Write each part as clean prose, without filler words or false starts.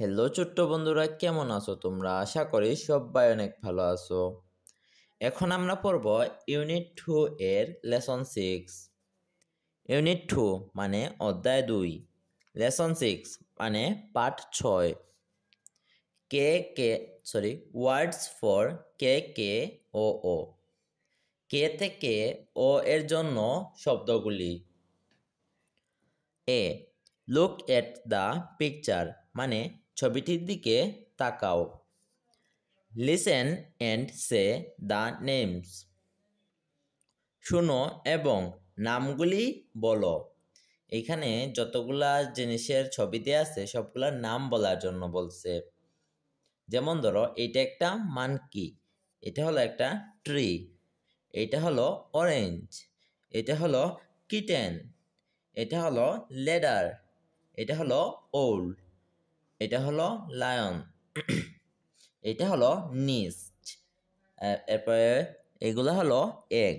Hello ছোট্ট বন্ধুরা, কেমন আছো তোমরা? আশা করি সবাই অনেক ভালো আছো। এখন আমরা পড়ব ইউনিট 2 এর লেসন 6। ইউনিট 2 মানে অধ্যায় 2, লেসন 6 মানে পাঠ 6। কে কে ওয়ার্ডস ফর কে কে ও ও। কে থেকে ও এর জন্য শব্দগুলি। এ লুক এট দ্য পিকচার মানে ছবিটির দিকে তাকাও। Listen and say the names, শুনো এবং নামগুলি বলো। এখানে যতগুলা জিনিসের ছবি দেওয়া আছে সবগুলার নাম বলার জন্য বলছে। যেমন ধরো, এটা একটা মানকি, এটা হলো একটা ট্রি, এটা হলো অরেঞ্জ, এটা হলো কিটেন, এটা হলো লেডার, এটা হলো ওল, এটা হলো লায়ন, এটা হলো নিস্ট, এরপরে এগুলো হলো egg.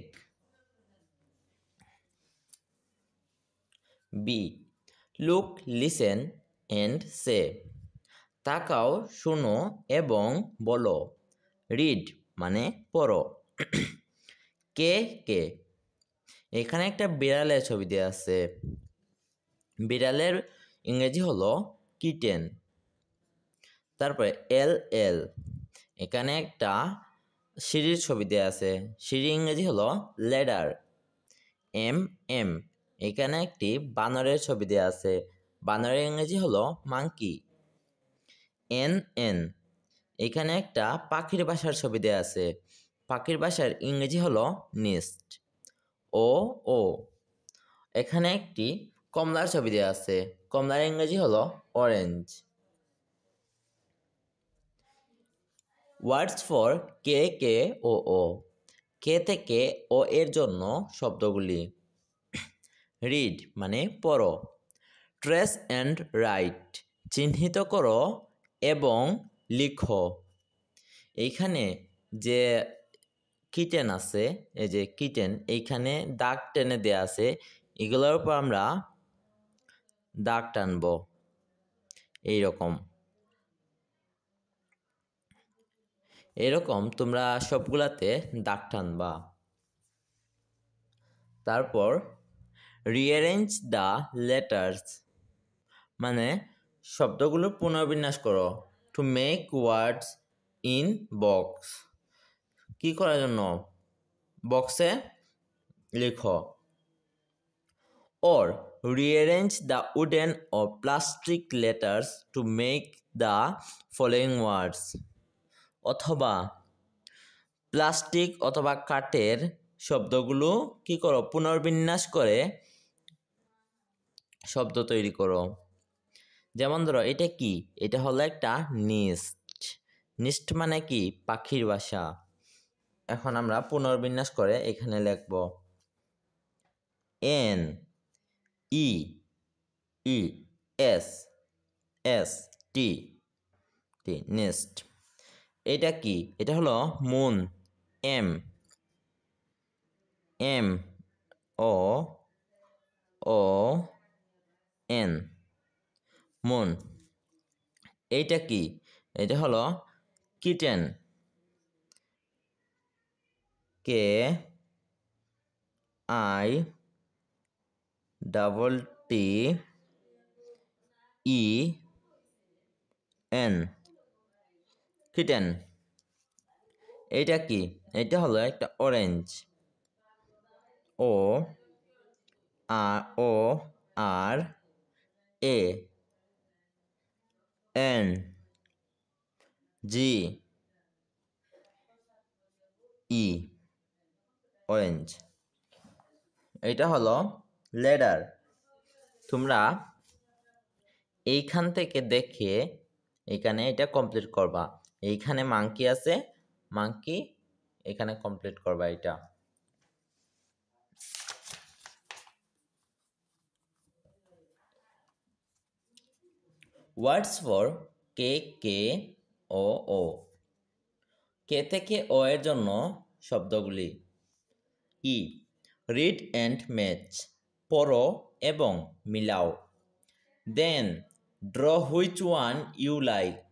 Be look, listen and say, তাকাও, শুনো এবং বলো। রিড মানে পড়ো। কে কে, এখানে একটা বিড়ালের ছবি দেওয়া আছে। বিড়ালের ইংরেজি হলো কিটেন। তারপরে এল এল, এখানে একটা সিঁড়ির ছবি দেওয়া আছে। সিঁড়ির ইংরেজি হলো লেডার। এম এম, এখানে একটি বানরের ছবি দেওয়া আছে। বানরের ইংরেজি হলো মাঙ্কি। এন এন, এখানে একটা পাখির বাসার ছবি দেওয়া আছে। পাখির বাসার ইংরেজি হলো নিস্ট। ও ও, এখানে একটি কমলার ছবি দেওয়া আছে। কমলার ইংরেজি হলো অরেঞ্জ। ওয়ার্ডস ফর কে কে ও ও। কে থেকে ও এর জন্য শব্দগুলি। রিড মানে পড়ো। ট্রেস অ্যান্ড রাইট, চিহ্নিত করো এবং লিখো। এইখানে যে কিটেন আছে, এই যে কিটেন, এইখানে দাগ টেনে দেয়া আছে। এগুলোর উপর আমরা দাগ টানবো এইরকম। এরকম তোমরা সবগুলাতে দাগ টানবা। তারপর রিঅ্যারেঞ্জ দ্য লেটার্স মানে শব্দগুলো পুনর্বিন্যাস করো। To make words in box, কি করার জন্য? বক্সে লিখো। or rearrange the wooden or plastic letters to make the following words, অথবা প্লাস্টিক অথবা কাঠের শব্দগুলো কি করো? পুনর্বিন্যাস করে শব্দ তৈরি করো। যেমন ধরো, এটা কি? এটা হলো একটা নিস্ট। নিস্ট মানে কি? পাখির বাসা। এখন আমরা পুনর্বিন্যাস করে এখানে লিখব N E E S S T T, nest. এটা কি? এটা হলো moon. M M O O N, moon. এইটা কি? এটা হলো kitten. K I double T E N, kitten. এইটা কি? এটা হলো একটা orange. O O R A N G E, orange. এটা হলো লেডার। তোমরা এইখান থেকে দেখে এখানে এটা কমপ্লিট করবা। এইখানে মাঙ্কি আছে, মাঙ্কি এখানে কমপ্লিট করবা এটা। ওয়ার্ডস ফর কে কে ও ও। কে থেকে ও এর জন্য শব্দগুলি। ই রিড অ্যান্ড ম্যাচ, পড়ো এবং মিলাও। Then draw which one you like.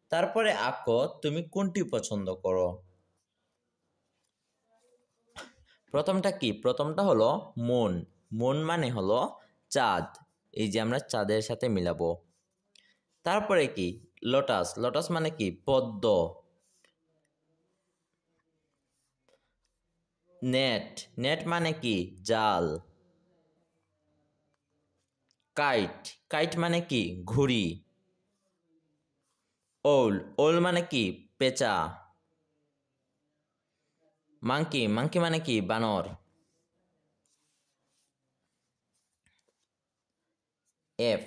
তারপরে আঁকো তুমি কোনটি পছন্দ করো। প্রথমটা কি? প্রথমটা হলো মুন। মুন মানে হলো চাঁদ, এই যে আমরা চাঁদের সাথে মিলাবো। তারপরে কি? লোটাস। লোটাস মানে কি? পদ্ম। নেট। নেট মানে কি? জাল। কাইট। কাইট মানে কি? ঘুড়ি। ওল। ওল মানে কি? পেঁচা। মাংকি। মাংকি মানে কি? বানর। এফ।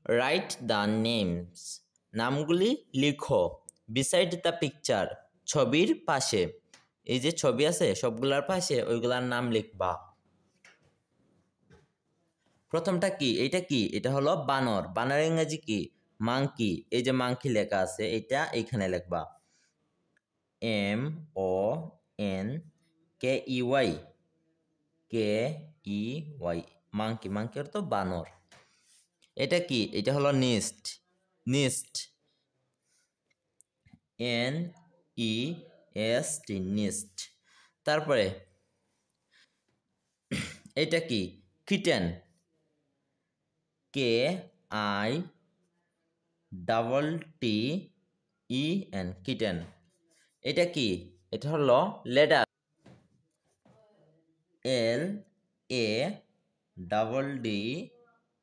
Write the names. নামগুলি লিখো। Beside the picture. ছবির পাশে। এই যে ছবি আছে সবগুলার পাশে ওইগুলার নাম লিখবা। প্রথমটা কি? এটা কি? এটা হলো বানর। বানর ইংরেজি কি? মাংকি। এই যে মাংকি লেখা আছে এটা এইখানে লিখবা। MONKEY। KEY। মাংকি। মাংকি অর্থ বানর। এটা কি? এটা হলো নিস্ট। নিস্ট। NEST। নিস্ট। তারপরে এটা কি? কিটেন। KITTEN। কিটেন। এটা কি? এটা হলো লেডার।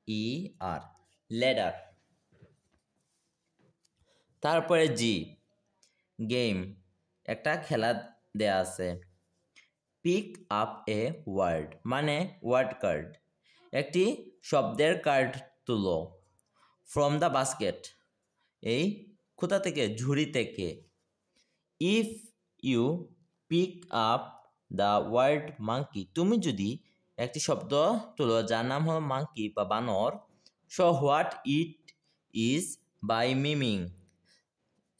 LADDER। লেডার। তারপরে জি। গেম। একটা খেলা দেয়া আছে। পিক আপ এ ওয়ার্ড মানে ওয়ার্ড কার্ড। একটি শব্দের কার্ড তুলো। From the basket. এই কোথা থেকে? ঝুড়ি থেকে। If you pick up the word monkey. তুমি যদি একটি শব্দ তুলো যার নাম হলো মাংকি বা বানর। Show what it is by miming.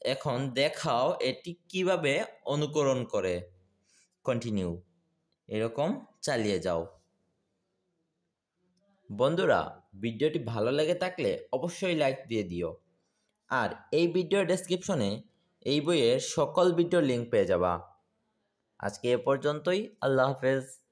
এখন দেখাও এটি কিভাবে অনুকরণ করে। কন্টিনিউ। এরকম চালিয়ে যাও। বন্ধুরা, ভিডিওটি ভালো লেগে থাকলে অবশ্যই লাইক দিয়ে দিও। আর এই ভিডিওর ডেসক্রিপশনে এই বইয়ের সকল ভিডিওর লিঙ্ক পেয়ে যাবা। আজকে এ পর্যন্তই। আল্লাহ হাফেজ।